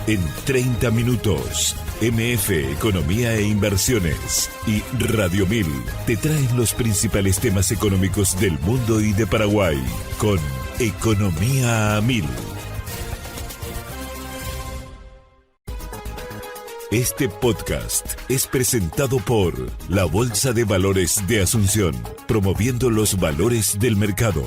En 30 minutos, MF Economía e Inversiones y Radio 1000 te traen los principales temas económicos del mundo y de Paraguay con Economía a 1000. Este podcast es presentado por la Bolsa de Valores de Asunción, promoviendo los valores del mercado.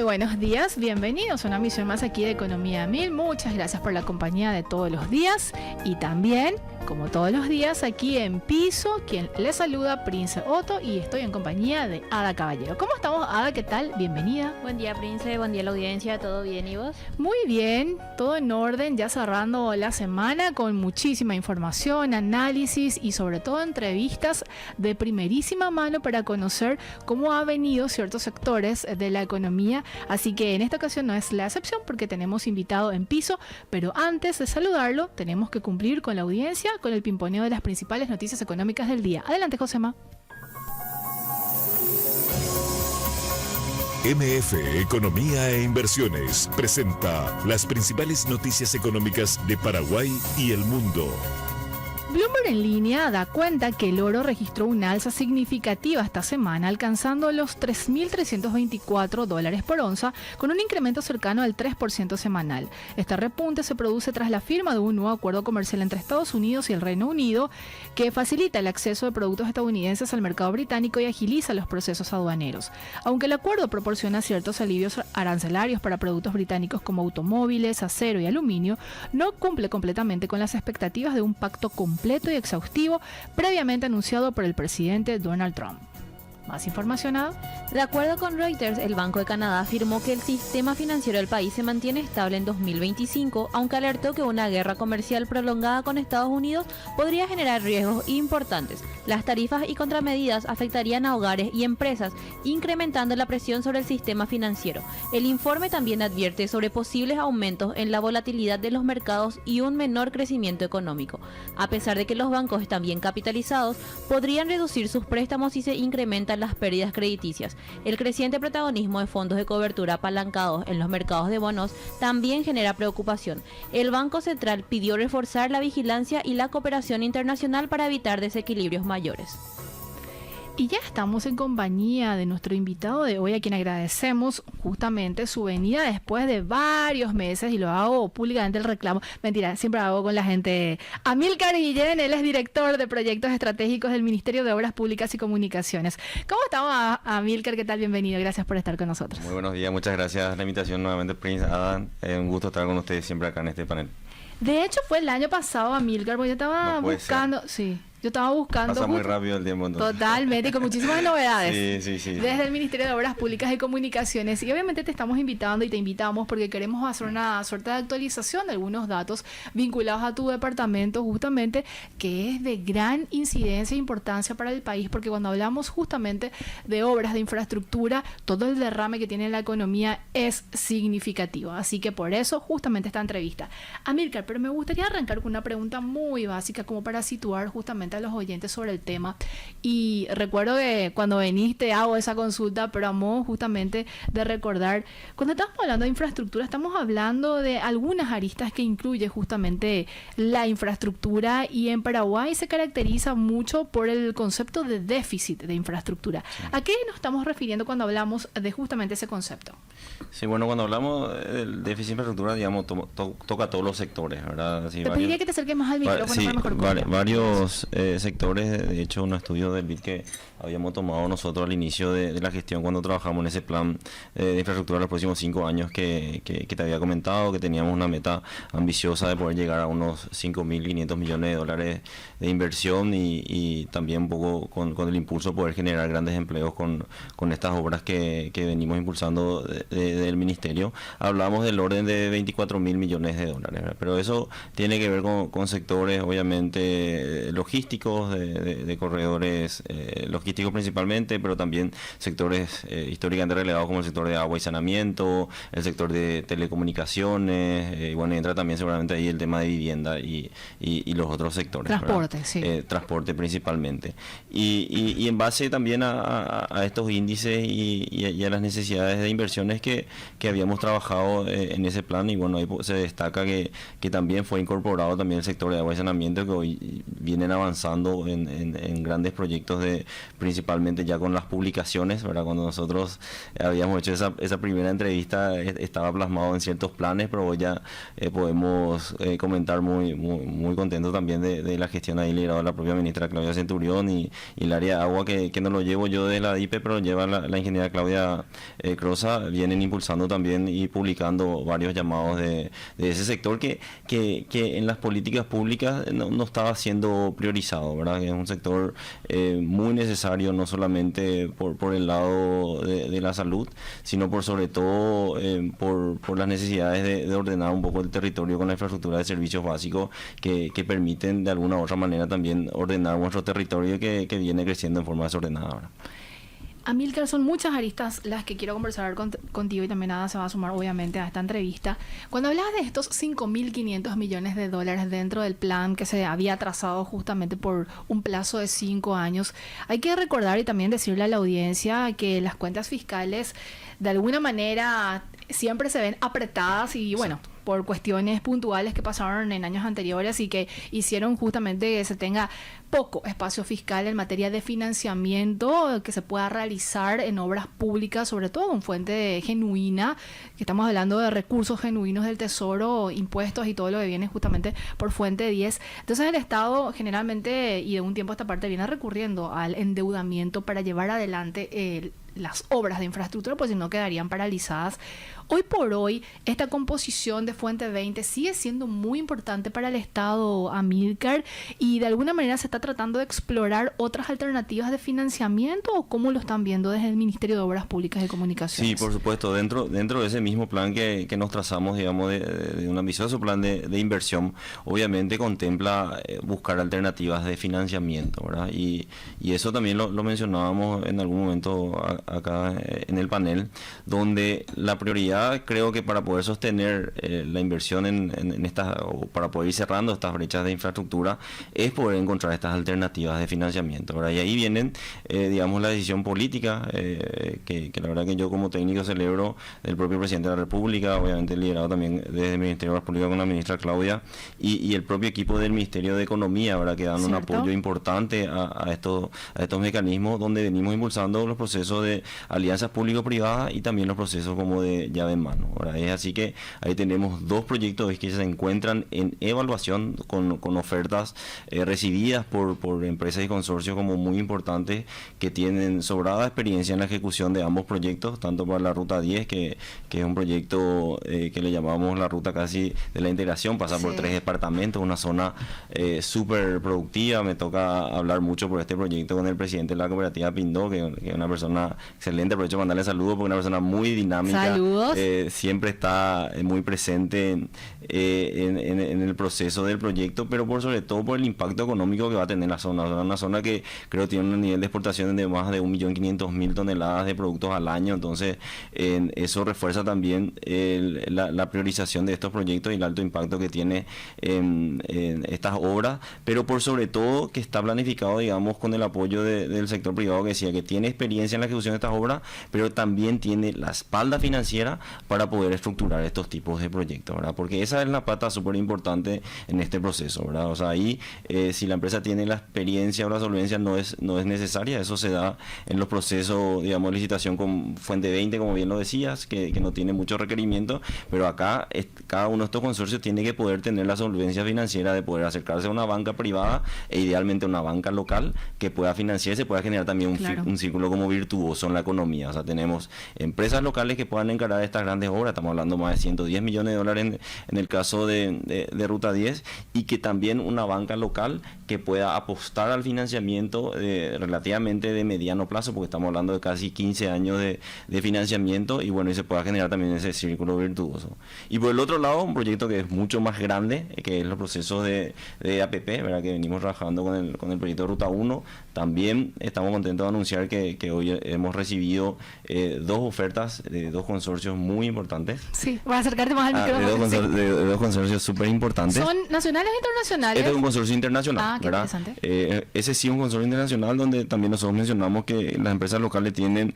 Buenos días, bienvenidos a una emisión más aquí de Economía 1000. Muchas gracias por la compañía de todos los días y también, como todos los días, aquí en piso, quien les saluda, Prince Otto, y estoy en compañía de Ada Caballero. ¿Cómo estamos, Ada? ¿Qué tal? Bienvenida. Buen día, Prince. Buen día a la audiencia. ¿Todo bien y vos? Muy bien, todo en orden, ya cerrando la semana con muchísima información, análisis y sobre todo entrevistas de primerísima mano para conocer cómo han venido ciertos sectores de la economía. Así que en esta ocasión no es la excepción porque tenemos invitado en piso, pero antes de saludarlo tenemos que cumplir con la audiencia, con el pimponeo de las principales noticias económicas del día. Adelante, Josema. MF Economía e Inversiones presenta las principales noticias económicas de Paraguay y el mundo. Bloomberg en línea da cuenta que el oro registró una alza significativa esta semana, alcanzando los $3.324 por onza, con un incremento cercano al 3% semanal. Este repunte se produce tras la firma de un nuevo acuerdo comercial entre Estados Unidos y el Reino Unido, que facilita el acceso de productos estadounidenses al mercado británico y agiliza los procesos aduaneros. Aunque el acuerdo proporciona ciertos alivios arancelarios para productos británicos como automóviles, acero y aluminio, no cumple completamente con las expectativas de un pacto completo y exhaustivo previamente anunciado por el presidente Donald Trump. ¿Más información, Ada? De acuerdo con Reuters, el Banco de Canadá afirmó que el sistema financiero del país se mantiene estable en 2025, aunque alertó que una guerra comercial prolongada con Estados Unidos podría generar riesgos importantes. Las tarifas y contramedidas afectarían a hogares y empresas, incrementando la presión sobre el sistema financiero. El informe también advierte sobre posibles aumentos en la volatilidad de los mercados y un menor crecimiento económico. A pesar de que los bancos están bien capitalizados, podrían reducir sus préstamos si se incrementan las pérdidas crediticias. El creciente protagonismo de fondos de cobertura apalancados en los mercados de bonos también genera preocupación. El Banco Central pidió reforzar la vigilancia y la cooperación internacional para evitar desequilibrios mayores. Y ya estamos en compañía de nuestro invitado de hoy, a quien agradecemos justamente su venida después de varios meses, y lo hago públicamente el reclamo. Mentira, siempre lo hago con la gente. Amílcar Guillén, él es director de proyectos estratégicos del Ministerio de Obras Públicas y Comunicaciones. ¿Cómo estamos, Amílcar? ¿Qué tal? Bienvenido. Gracias por estar con nosotros. Muy buenos días, muchas gracias por la invitación nuevamente, Prince, Adam. Un gusto estar con ustedes siempre acá en este panel. De hecho, fue el año pasado, Amílcar, porque yo estaba buscando... Sí. Yo estaba buscando... Pasa muy rápido el tiempo entonces. Totalmente, con muchísimas novedades. Sí. Desde el Ministerio de Obras Públicas y Comunicaciones. Y obviamente te estamos invitando y te invitamos porque queremos hacer una suerte de actualización de algunos datos vinculados a tu departamento, justamente, que es de gran incidencia e importancia para el país, porque cuando hablamos justamente de obras de infraestructura, todo el derrame que tiene la economía es significativo. Así que por eso, justamente esta entrevista. Amílcar, pero me gustaría arrancar con una pregunta muy básica, como para situar justamente a los oyentes sobre el tema. Y recuerdo que cuando veniste hago esa consulta, pero a modo justamente de recordar, cuando estamos hablando de infraestructura, estamos hablando de algunas aristas que incluye justamente la infraestructura, y en Paraguay se caracteriza mucho por el concepto de déficit de infraestructura. Sí. ¿A qué nos estamos refiriendo cuando hablamos de justamente ese concepto? Sí, bueno, cuando hablamos del déficit de infraestructura, digamos, toca todos los sectores, ¿verdad? Sí, te pediría que te acerques más al micrófono. Sí, para mejor varios sectores. De hecho, un estudio del BID que habíamos tomado nosotros al inicio de la gestión, cuando trabajamos en ese plan de infraestructura los próximos 5 años que te había comentado, que teníamos una meta ambiciosa de poder llegar a unos 5.500 millones de dólares de inversión y también un poco con el impulso de poder generar grandes empleos con estas obras que venimos impulsando del ministerio, hablamos del orden de 24.000 millones de dólares, ¿verdad? Pero eso tiene que ver con sectores obviamente logísticos, de corredores logísticos principalmente, pero también sectores históricamente relevados como el sector de agua y saneamiento, el sector de telecomunicaciones, y bueno, entra también seguramente ahí el tema de vivienda y los otros sectores. Transporte, ¿verdad? sí. Transporte principalmente. Y en base también a estos índices y a las necesidades de inversiones que habíamos trabajado en ese plan, y bueno, ahí se destaca que también fue incorporado también el sector de agua y saneamiento, que hoy vienen avanzando en grandes proyectos, principalmente ya con las publicaciones, ¿verdad? Cuando nosotros habíamos hecho esa primera entrevista estaba plasmado en ciertos planes, pero hoy ya podemos comentar muy contento también de la gestión ahí liderada de la propia ministra Claudia Centurión y el área de agua que no lo llevo yo de la DIPE, pero lleva la ingeniera Claudia Crosa. Vienen impulsando también y publicando varios llamados de ese sector que en las políticas públicas no estaba siendo priorizado, ¿verdad? Que es un sector muy necesario, no solamente por el lado de la salud, sino por sobre todo por las necesidades de ordenar un poco el territorio con la infraestructura de servicios básicos que permiten de alguna u otra manera también ordenar nuestro territorio que viene creciendo en forma desordenada ahora. Amílcar, son muchas aristas las que quiero conversar contigo, y también Ada se va a sumar obviamente a esta entrevista. Cuando hablas de estos 5.500 millones de dólares dentro del plan que se había trazado justamente por un plazo de 5 años, hay que recordar y también decirle a la audiencia que las cuentas fiscales de alguna manera siempre se ven apretadas y bueno, por cuestiones puntuales que pasaron en años anteriores y que hicieron justamente que se tenga poco espacio fiscal en materia de financiamiento que se pueda realizar en obras públicas, sobre todo con fuente genuina, que estamos hablando de recursos genuinos del Tesoro, impuestos y todo lo que viene justamente por fuente 10. Entonces el Estado generalmente y de un tiempo a esta parte viene recurriendo al endeudamiento para llevar adelante las obras de infraestructura, pues si no quedarían paralizadas. Hoy por hoy, esta composición de Fuente 20 sigue siendo muy importante para el Estado, Amílcar, y de alguna manera se está tratando de explorar otras alternativas de financiamiento, ¿o cómo lo están viendo desde el Ministerio de Obras Públicas y Comunicaciones? Sí, por supuesto, dentro de ese mismo plan que nos trazamos, digamos, de un ambicioso plan de inversión, obviamente contempla buscar alternativas de financiamiento, ¿verdad? Y eso también lo mencionábamos en algún momento acá en el panel, donde la prioridad, creo que para poder sostener la inversión en estas, o para poder ir cerrando estas brechas de infraestructura, es poder encontrar estas alternativas de financiamiento, ¿verdad? Y ahí vienen, digamos, la decisión política, que la verdad que yo como técnico celebro, del propio presidente de la República, obviamente liderado también desde el Ministerio de Obras Públicas con la ministra Claudia, y el propio equipo del Ministerio de Economía, ¿verdad? Que dan un apoyo importante a estos mecanismos, donde venimos impulsando los procesos de alianzas público-privadas y también los procesos como de llave en mano, ¿verdad? Es así que ahí tenemos 2 proyectos que se encuentran en evaluación con ofertas recibidas por empresas y consorcios como muy importantes, que tienen sobrada experiencia en la ejecución de ambos proyectos, tanto para la Ruta 10, que es un proyecto que le llamamos la ruta casi de la integración, pasa por 3 departamentos, una zona súper productiva. Me toca hablar mucho por este proyecto con el presidente de la cooperativa Pindó, que es una persona excelente. Aprovecho para mandarle saludos porque es una persona muy dinámica. Saludos. Siempre está muy presente en el proceso del proyecto, pero por sobre todo por el impacto económico que va a tener la zona. Una zona que creo tiene un nivel de exportación de más de 1.500.000 toneladas de productos al año. Entonces eso refuerza también la priorización de estos proyectos y el alto impacto que tiene en estas obras, pero por sobre todo que está planificado, digamos, con el apoyo del sector privado, que decía que tiene experiencia en la ejecución de estas obras, pero también tiene la espalda financiera para poder estructurar estos tipos de proyectos, ¿verdad? Porque esa es la pata súper importante en este proceso, ¿verdad? O sea, ahí si la empresa tiene la experiencia o la solvencia no es necesaria. Eso se da en los procesos, digamos, de licitación con Fuente 20, como bien lo decías, que no tiene mucho requerimiento, pero acá cada uno de estos consorcios tiene que poder tener la solvencia financiera de poder acercarse a una banca privada e idealmente una banca local que pueda financiarse, pueda generar también un círculo como virtuoso en la economía. O sea, tenemos empresas locales que puedan encarar estas grandes obras, estamos hablando más de 110 millones de dólares en el caso de Ruta 10, y que también una banca local que pueda apostar al financiamiento relativamente de mediano plazo, porque estamos hablando de casi 15 años de financiamiento, y bueno, y se pueda generar también ese círculo virtuoso. Y por el otro lado, un proyecto que es mucho más grande, que es los procesos de APP, ¿verdad? Que venimos trabajando con el proyecto de Ruta 1. También estamos contentos de anunciar que hoy hemos recibido 2 ofertas de 2 consorcios muy importantes. Sí, voy a acercarte más al micrófono. De 2 consorcios súper importantes. ¿Son nacionales o internacionales? Este es un consorcio internacional, qué ¿verdad? interesante. Ese sí es un consorcio internacional donde también nosotros mencionamos que las empresas locales tienen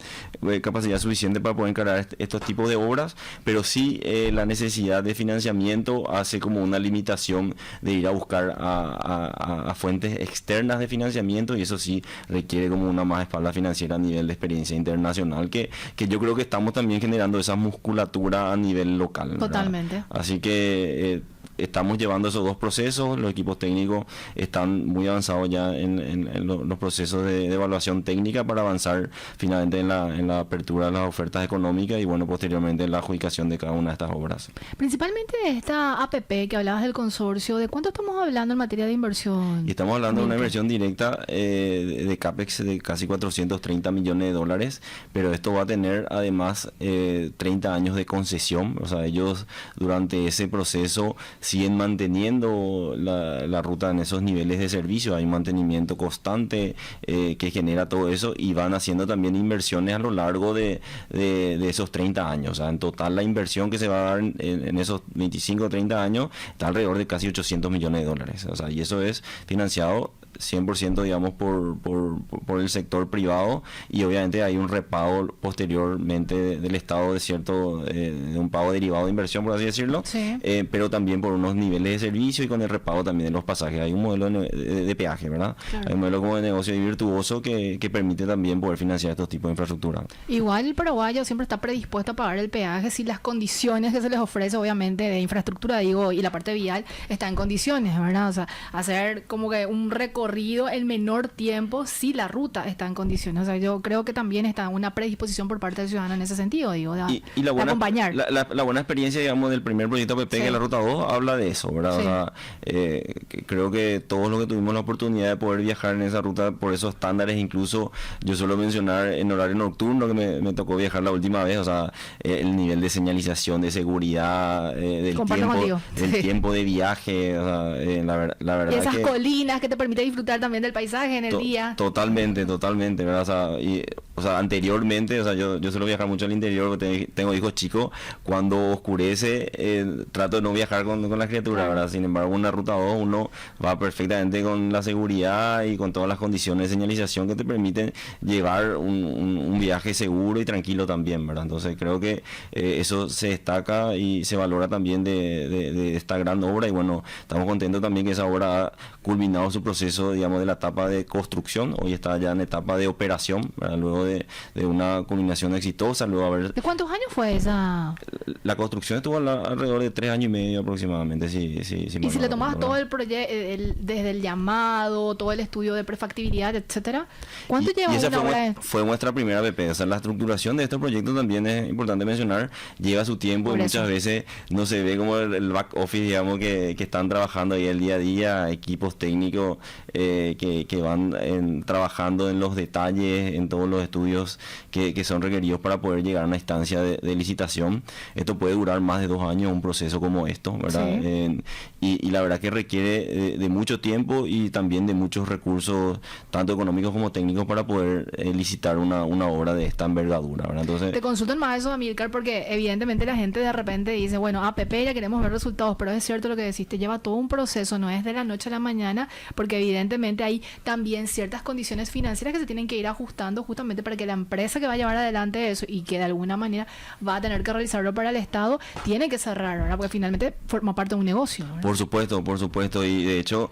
capacidad suficiente para poder encarar estos tipos de obras, pero sí la necesidad de financiamiento hace como una limitación de ir a buscar a fuentes externas de financiamiento, y eso sí requiere como una más espalda financiera a nivel de experiencia internacional, que yo creo que estamos también generando esa musculatura a nivel local, ¿verdad? Totalmente. Así que estamos llevando esos 2 procesos, los equipos técnicos están muy avanzados ya en los procesos de evaluación técnica para avanzar finalmente en la apertura de las ofertas económicas y bueno, posteriormente en la adjudicación de cada una de estas obras. Principalmente de esta APP que hablabas del consorcio, ¿de cuánto estamos hablando en materia de inversión? Y estamos hablando de una inversión directa de CAPEX de casi 430 millones de dólares, pero esto va a tener además 30 años de concesión, o sea, ellos durante ese proceso siguen manteniendo la ruta en esos niveles de servicio, hay un mantenimiento constante que genera todo eso, y van haciendo también inversiones a lo largo de esos 30 años. O sea, en total la inversión que se va a dar en esos 25 o 30 años está alrededor de casi 800 millones de dólares. O sea, y eso es financiado 100% digamos por el sector privado, y obviamente hay un repago posteriormente del Estado de un pago derivado de inversión, por así decirlo, sí. Pero también por unos niveles de servicio y con el repago también de los pasajes. Hay un modelo de peaje, ¿verdad? Claro. Hay un modelo como de negocio virtuoso que permite también poder financiar estos tipos de infraestructura. Igual el paraguayo siempre está predispuesto a pagar el peaje si las condiciones que se les ofrece, obviamente, de infraestructura, digo, y la parte vial está en condiciones, ¿verdad? O sea, hacer como que un recorrido en menor tiempo si la ruta está en condiciones. O sea, yo creo que también está una predisposición por parte del ciudadano en ese sentido, digo, de acompañar. La buena experiencia, digamos, del primer proyecto APP, sí, que es la Ruta 2, habla de eso, ¿verdad? Sí. O sea, creo que todos los que tuvimos la oportunidad de poder viajar en esa ruta por esos estándares, incluso yo suelo mencionar en horario nocturno que me tocó viajar la última vez, o sea, el nivel de señalización, de seguridad, del tiempo de viaje, o sea, la verdad y esas que colinas que te permiten disfrutar también del paisaje en el día. Totalmente, ¿verdad? O sea, anteriormente, o sea, yo suelo viajar mucho al interior porque tengo hijos chicos. Cuando oscurece, trato de no viajar con la criatura, claro, ¿verdad? Sin embargo, una Ruta 2 uno va perfectamente con la seguridad y con todas las condiciones de señalización que te permiten llevar un viaje seguro y tranquilo también, ¿verdad? Entonces creo que eso se destaca y se valora también de esta gran obra, y bueno, estamos contentos también que esa obra ha culminado su proceso, digamos, de la etapa de construcción. Hoy está ya en etapa de operación, ¿verdad? Luego de una culminación exitosa, luego ¿De cuántos años fue esa? La construcción estuvo alrededor de 3 años y medio aproximadamente, sí. Y si le tomabas todo el proyecto, desde el llamado, todo el estudio de prefactibilidad, etcétera, ¿cuánto lleva y esa una obra? Fue nuestra primera BP. O sea, la estructuración de estos proyectos también es importante mencionar, lleva su tiempo. Por y muchas veces no se ve como el back office, digamos, que están trabajando ahí el día a día, equipos técnicos que van trabajando en los detalles, en todos los estudios que son requeridos para poder llegar a una instancia de licitación. Esto puede durar más de 2 años, un proceso como esto, ¿verdad? Sí. Y la verdad que requiere de mucho tiempo y también de muchos recursos, tanto económicos como técnicos, para poder licitar una obra de esta envergadura, ¿verdad? Entonces, te consultan más eso, Amílcar, porque evidentemente la gente de repente dice, bueno, APP ya queremos ver resultados, pero es cierto lo que deciste, lleva todo un proceso, no es de la noche a la mañana, porque evidentemente hay también ciertas condiciones financieras que se tienen que ir ajustando justamente para que la empresa que va a llevar adelante eso y que de alguna manera va a tener que realizarlo para el Estado, tiene que cerrar, ¿verdad? Porque finalmente forma parte de un negocio, ¿verdad? Por supuesto, y de hecho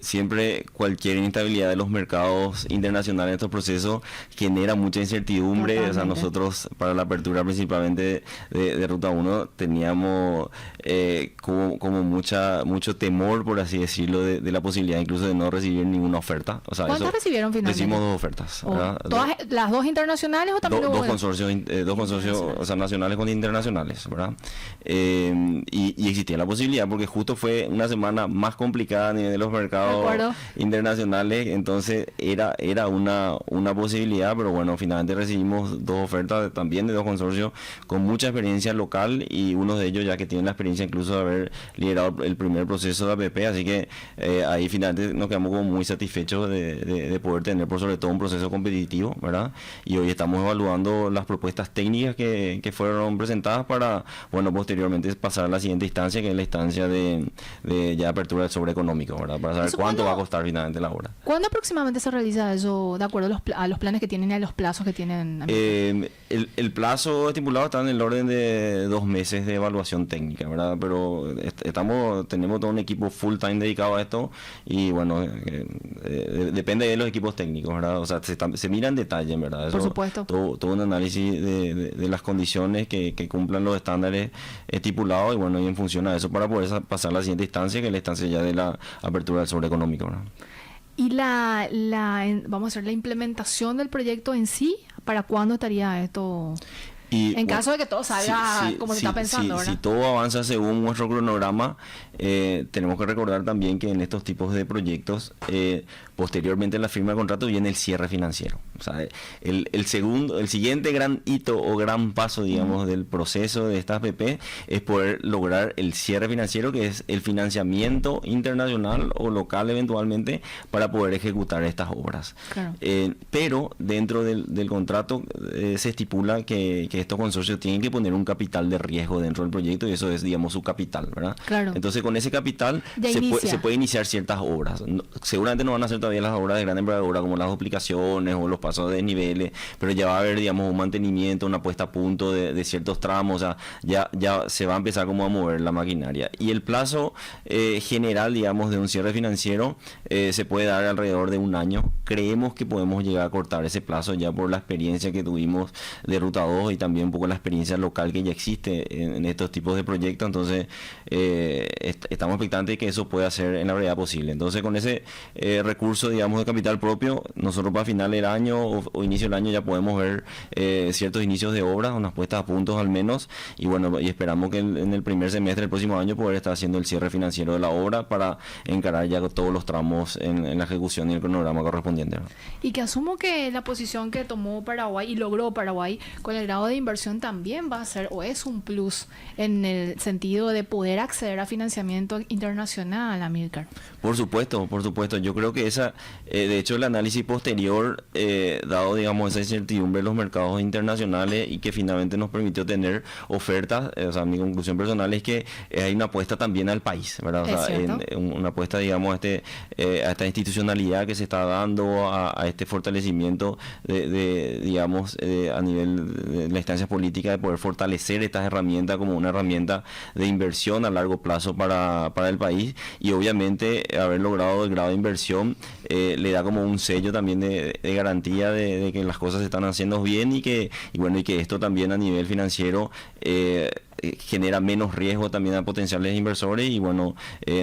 siempre cualquier inestabilidad de los mercados internacionales en estos procesos genera mucha incertidumbre. Totalmente. O sea, nosotros para la apertura principalmente de Ruta 1 teníamos como mucho temor, por así decirlo, de la posibilidad incluso de no recibir ninguna oferta. O sea, ¿cuántas recibieron finalmente? Recibimos 2 ofertas. Todas las dos internacionales o también Dos consorcios, o sea, nacionales con internacionales, ¿verdad? Y existía la posibilidad, porque justo fue una semana más complicada a nivel de los mercados internacionales, entonces era una posibilidad, pero bueno, finalmente recibimos dos ofertas también de dos consorcios con mucha experiencia local, y uno de ellos ya que tiene la experiencia incluso de haber liderado el primer proceso de APP, así que ahí finalmente nos quedamos como muy satisfechos de poder tener por sobre todo un proceso competitivo, ¿verdad? Y hoy estamos evaluando las propuestas técnicas que fueron presentadas para, bueno, posteriormente pasar a la siguiente instancia, que es la instancia de ya apertura del sobre económico, ¿verdad? Para saber cuánto va a costar finalmente la obra. ¿Cuándo aproximadamente se realiza eso, de acuerdo a los planes que tienen y a los plazos que tienen? El plazo estipulado está en el orden de 2 meses de evaluación técnica, ¿verdad? Pero tenemos todo un equipo full time dedicado a esto, y bueno, depende de los equipos técnicos, ¿verdad? O sea, se mira en detalle, ¿verdad? Eso, por supuesto. Todo un análisis de las condiciones que cumplan los estándares estipulados, y bueno, y en función a eso para poder pasar a la siguiente instancia, que es la instancia ya de la apertura del sobre económico, ¿verdad? Y vamos a hacer la implementación del proyecto en sí, ¿para cuándo estaría esto? En caso de que todo salga como se está pensando, ¿verdad? Si todo avanza según nuestro cronograma, tenemos que recordar también que en estos tipos de proyectos, posteriormente a la firma de contrato viene el cierre financiero. O sea, el siguiente gran hito o gran paso, digamos, del proceso de esta APP es poder lograr el cierre financiero, que es el financiamiento internacional o local eventualmente para poder ejecutar estas obras. Claro. Pero dentro del contrato se estipula que estos consorcios tienen que poner un capital de riesgo dentro del proyecto, y eso es, digamos, su capital, ¿verdad? Claro. Entonces, con ese capital se puede iniciar ciertas obras. Seguramente no van a ser todavía las obras de gran envergadura como las duplicaciones o los pasos de niveles, pero ya va a haber, digamos, un mantenimiento, una puesta a punto de ciertos tramos, o sea, ya se va a empezar como a mover la maquinaria. Y el plazo general, digamos, de un cierre financiero se puede dar alrededor de 1 año. Creemos que podemos llegar a cortar ese plazo ya por la experiencia que tuvimos de Ruta 2 y también un poco la experiencia local que ya existe en estos tipos de proyectos. Entonces estamos expectantes de que eso pueda ser en la brevedad posible. Entonces, con ese recurso, digamos, de capital propio, nosotros para final del año o inicio del año ya podemos ver ciertos inicios de obras, unas puestas a puntos al menos, y bueno, y esperamos que en el primer semestre del próximo año poder estar haciendo el cierre financiero de la obra para encarar ya todos los tramos en la ejecución y el cronograma correspondiente, ¿no? Y que asumo que la posición que tomó Paraguay y logró Paraguay con el grado de inversión también va a ser o es un plus en el sentido de poder acceder a financiamiento internacional, Amílcar. Por supuesto. Yo creo que de hecho, el análisis posterior, dado, digamos, esa incertidumbre de los mercados internacionales y que finalmente nos permitió tener ofertas, o sea, mi conclusión personal es que hay una apuesta también al país, ¿verdad? O sea, una apuesta, digamos, a esta institucionalidad que se está dando, a este fortalecimiento digamos, a nivel de la instancia política, de poder fortalecer estas herramientas como una herramienta de inversión a largo plazo para el país, y obviamente haber logrado el grado de inversión le da como un sello también de garantía de que las cosas se están haciendo bien, y que esto también a nivel financiero genera menos riesgo también a potenciales inversores, y bueno,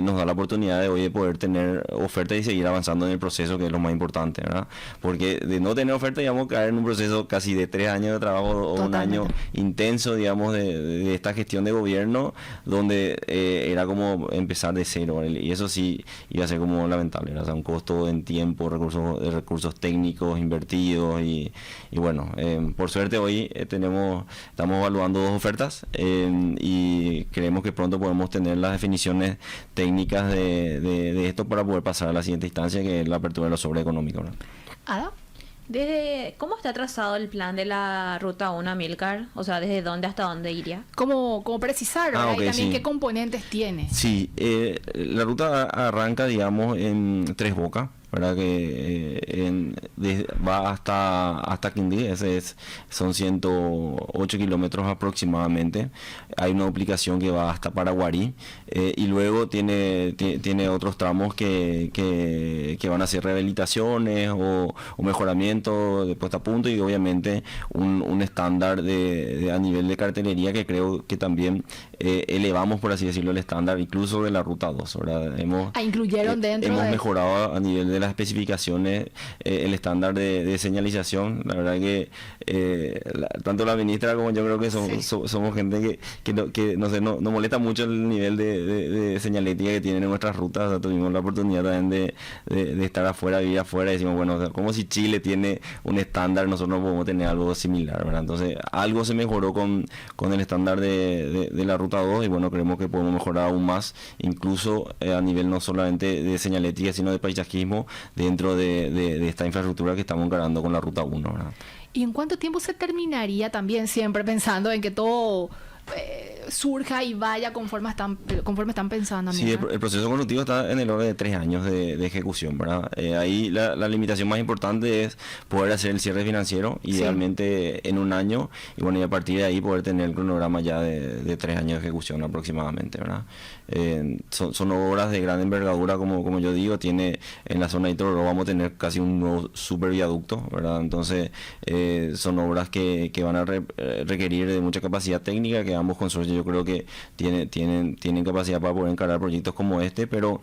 nos da la oportunidad de hoy de poder tener oferta y seguir avanzando en el proceso, que es lo más importante, ¿verdad? Porque de no tener oferta, digamos, caer en un proceso casi de 3 años de trabajo o un año intenso, digamos, de esta gestión de gobierno, donde era como empezar de cero, y eso sí iba a ser como lamentable, ¿verdad? O sea, un costo en tiempo, recursos técnicos invertidos, y bueno, por suerte hoy estamos evaluando 2 ofertas, y creemos que pronto podemos tener las definiciones técnicas de esto para poder pasar a la siguiente instancia, que es la apertura de los sobre económicos, ¿no? ¿Ada? ¿Cómo está trazado el plan de la Ruta 1, Amílcar? O sea, ¿desde dónde hasta dónde iría? Como precisar, ¿verdad? Okay, y también sí. ¿Qué componentes tiene? Sí, la ruta arranca, digamos, en Tres Bocas, ¿verdad? Que va hasta Quindío, son 108 kilómetros aproximadamente. Hay una duplicación que va hasta Paraguarí, y luego tiene otros tramos que van a ser rehabilitaciones o mejoramiento de puesta a punto, y obviamente un estándar a nivel de cartelería que creo que también elevamos, por así decirlo, el estándar incluso de la ruta 2, ¿verdad? Incluyeron dentro hemos de... mejorado a nivel de las especificaciones el estándar de señalización. La verdad que tanto la ministra como yo creo que somos gente que no sé, no molesta mucho el nivel de señalética que tienen en nuestras rutas. O sea, tuvimos la oportunidad también de estar afuera, vivir afuera, y decimos, bueno, o sea, como si Chile tiene un estándar, nosotros no podemos tener algo similar, ¿verdad? Entonces, algo se mejoró con el estándar de la ruta 2, y bueno, creemos que podemos mejorar aún más, incluso a nivel no solamente de señalética, sino de paisajismo dentro de esta infraestructura que estamos encarando con la ruta 1, ¿verdad? ¿Y en cuánto tiempo se terminaría también, siempre pensando en que todo surja y vaya conforme están pensando? Sí, el proceso constructivo está en el orden de 3 años de ejecución, ¿verdad? Ahí la limitación más importante es poder hacer el cierre financiero, idealmente en un año, y bueno, y a partir de ahí poder tener el cronograma ya de 3 años de ejecución aproximadamente, ¿verdad? Son obras de gran envergadura, como yo digo. Tiene en la zona de Itororó vamos a tener casi un nuevo superviaducto, ¿verdad? Entonces son obras que van a requerir de mucha capacidad técnica, que ambos consorcios yo creo que tienen capacidad para poder encarar proyectos como este, pero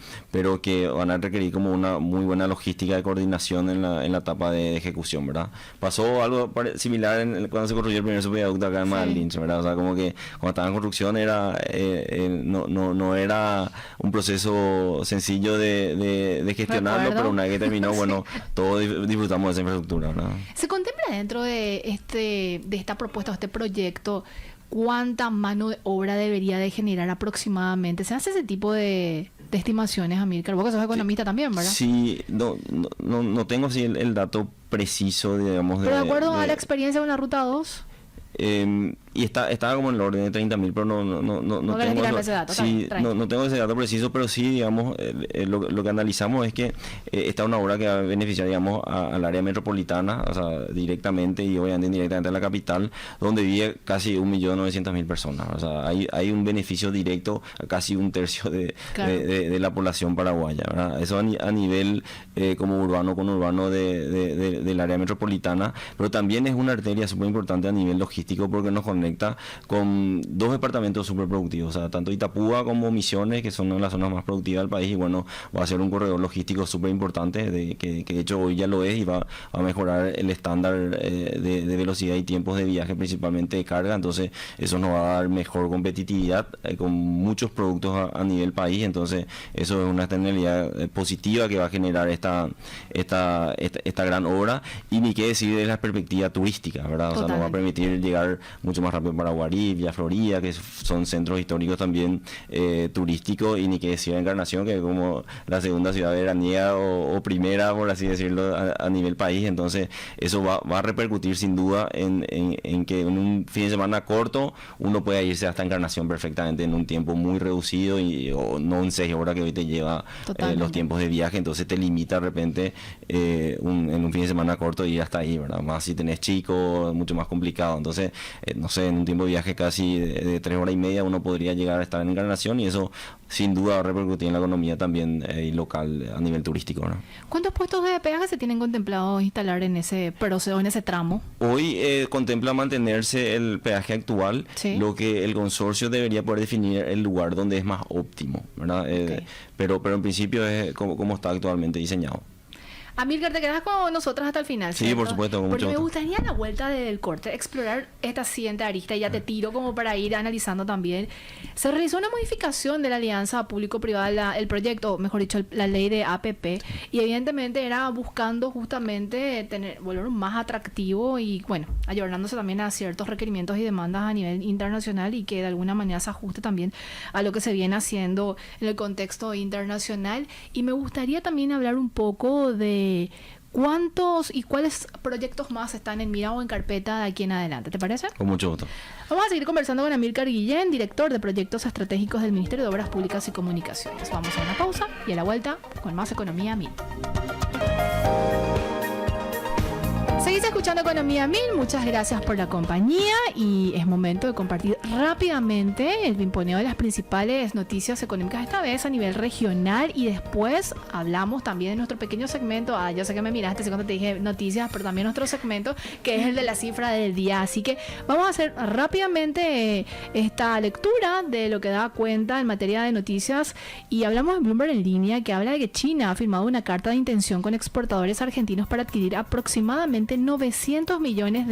que van a requerir como una muy buena logística de coordinación en la etapa de ejecución, ¿verdad? Pasó algo similar cuando se construyó el primer superviaducto acá en Madelinch, ¿verdad? O sea, como que cuando estaba en construcción no era un proceso sencillo de gestionarlo, pero una vez que terminó, bueno, todos disfrutamos de esa infraestructura, ¿verdad? ¿Se contempla dentro de esta propuesta, este proyecto, cuánta mano de obra debería de generar aproximadamente? ¿Se hace ese tipo de estimaciones, Amílcar? Vos que sos economista también, ¿verdad? Sí, no tengo así el dato preciso, digamos. Pero de acuerdo a la experiencia con la Ruta 2... y estaba como en el orden de 30.000, pero no tengo ese dato, no tengo ese dato preciso, pero sí, digamos, lo que analizamos es que esta es una obra que va a beneficiar, digamos, al área metropolitana, o sea, directamente y obviamente indirectamente a la capital, donde vive casi 1.900.000 personas. O sea, hay un beneficio directo a casi un tercio de la población paraguaya, ¿verdad? Eso a nivel como urbano con urbano del área metropolitana, pero también es una arteria súper importante a nivel logístico, porque nos conecta con 2 departamentos súper productivos, o sea, tanto Itapúa como Misiones, que son las zonas más productivas del país, y bueno, va a ser un corredor logístico súper importante, que de hecho hoy ya lo es, y va a mejorar el estándar de velocidad y tiempos de viaje, principalmente de carga. Entonces eso nos va a dar mejor competitividad con muchos productos a nivel país. Entonces eso es una externalidad positiva que va a generar esta gran obra, y ni qué decir de la perspectiva turística, ¿verdad? O sea, nos va a permitir llegar mucho más rápido para Guarí, Villa Florida, que son centros históricos también turísticos, y ni que decir Encarnación, que es como la segunda ciudad veraniega o primera, por así decirlo, a nivel país. Entonces eso va a repercutir sin duda en que en un fin de semana corto uno pueda irse hasta Encarnación perfectamente en un tiempo muy reducido, o no en 6 horas que hoy te lleva los tiempos de viaje. Entonces te limita de repente en un fin de semana corto ir hasta ahí, ¿verdad? Más si tenés chicos, mucho más complicado. Entonces no sé, en un tiempo de viaje casi de 3 horas y media uno podría llegar a estar en Encarnación, y eso sin duda va a repercutir en la economía también local a nivel turístico, ¿no? ¿Cuántos puestos de peaje se tienen contemplado instalar en ese proceso, en ese tramo? Hoy contempla mantenerse el peaje actual, lo que el consorcio debería poder definir el lugar donde es más óptimo, ¿verdad? Pero en principio es como está actualmente diseñado. Amílcar, te quedas con nosotras hasta el final, Sí, ¿cierto? por supuesto. Porque me gustaría a la vuelta del corte explorar esta siguiente arista, y ya te tiro como para ir analizando también. Se realizó una modificación de la alianza público-privada, el proyecto, mejor dicho, la ley de APP, y evidentemente era buscando justamente volverlo más atractivo y, bueno, ayornándose también a ciertos requerimientos y demandas a nivel internacional, y que de alguna manera se ajuste también a lo que se viene haciendo en el contexto internacional. Y me gustaría también hablar un poco de cuántos y cuáles proyectos más están en mira o en carpeta de aquí en adelante. ¿Te parece? Con mucho gusto. Vamos a seguir conversando con Amílcar Guillén, director de proyectos estratégicos del Ministerio de Obras Públicas y Comunicaciones. Vamos a una pausa y a la vuelta con más Economía 1000. Seguís escuchando Economía 1000, muchas gracias por la compañía y es momento de compartir rápidamente el pimponeo de las principales noticias económicas, esta vez a nivel regional, y después hablamos también de nuestro pequeño segmento. Yo sé que me miraste cuando te dije noticias, pero también nuestro segmento que es el de la cifra del día, así que vamos a hacer rápidamente esta lectura de lo que da cuenta en materia de noticias y hablamos en Bloomberg en línea, que habla de que China ha firmado una carta de intención con exportadores argentinos para adquirir aproximadamente $900 millones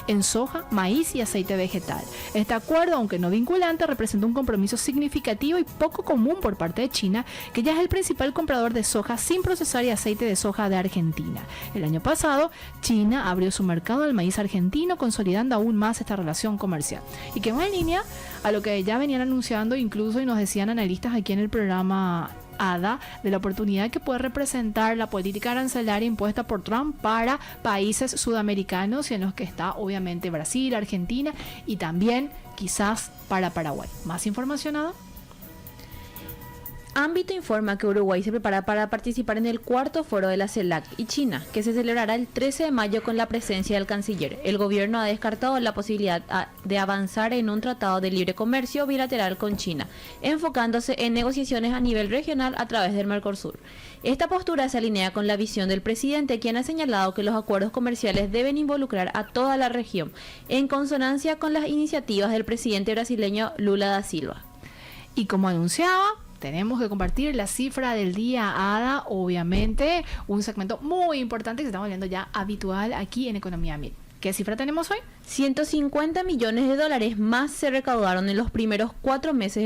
en soja, maíz y aceite vegetal. Este acuerdo, aunque no vinculante, representa un compromiso significativo y poco común por parte de China, que ya es el principal comprador de soja sin procesar y aceite de soja de Argentina. El año pasado, China abrió su mercado al maíz argentino, consolidando aún más esta relación comercial. Y que va en línea a lo que ya venían anunciando incluso y nos decían analistas aquí en el programa ADA, de la oportunidad que puede representar la política arancelaria impuesta por Trump para países sudamericanos, y en los que está obviamente Brasil, Argentina y también quizás para Paraguay. ¿Más información, Ada? Ámbito informa que Uruguay se prepara para participar en el cuarto foro de la CELAC y China, que se celebrará el 13 de mayo con la presencia del canciller. El gobierno ha descartado la posibilidad de avanzar en un tratado de libre comercio bilateral con China, enfocándose en negociaciones a nivel regional a través del Mercosur. Esta postura se alinea con la visión del presidente, quien ha señalado que los acuerdos comerciales deben involucrar a toda la región, en consonancia con las iniciativas del presidente brasileño Lula da Silva. Y como anunciaba, tenemos que compartir la cifra del día, Ada, obviamente, un segmento muy importante que se está volviendo ya habitual aquí en Economía 1000. ¿Qué cifra tenemos hoy? 150 millones de dólares más se recaudaron en los primeros 4 meses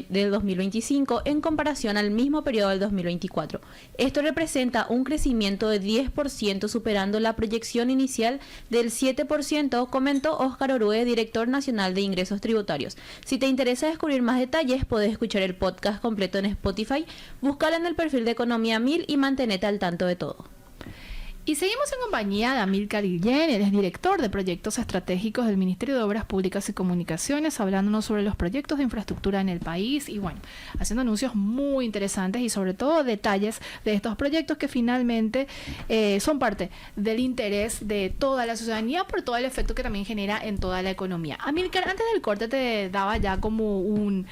del 2025 en comparación al mismo periodo del 2024. Esto representa un crecimiento de 10%, superando la proyección inicial del 7%, comentó Óscar Orue, director nacional de ingresos tributarios. Si te interesa descubrir más detalles, puedes escuchar el podcast completo en Spotify, búscalo en el perfil de Economía 1000 y mantenete al tanto de todo. Y seguimos en compañía de Amílcar Guillén, él es director de proyectos estratégicos del Ministerio de Obras Públicas y Comunicaciones, hablándonos sobre los proyectos de infraestructura en el país y bueno, haciendo anuncios muy interesantes y sobre todo detalles de estos proyectos que finalmente son parte del interés de toda la ciudadanía por todo el efecto que también genera en toda la economía. Amílcar, antes del corte te daba ya como un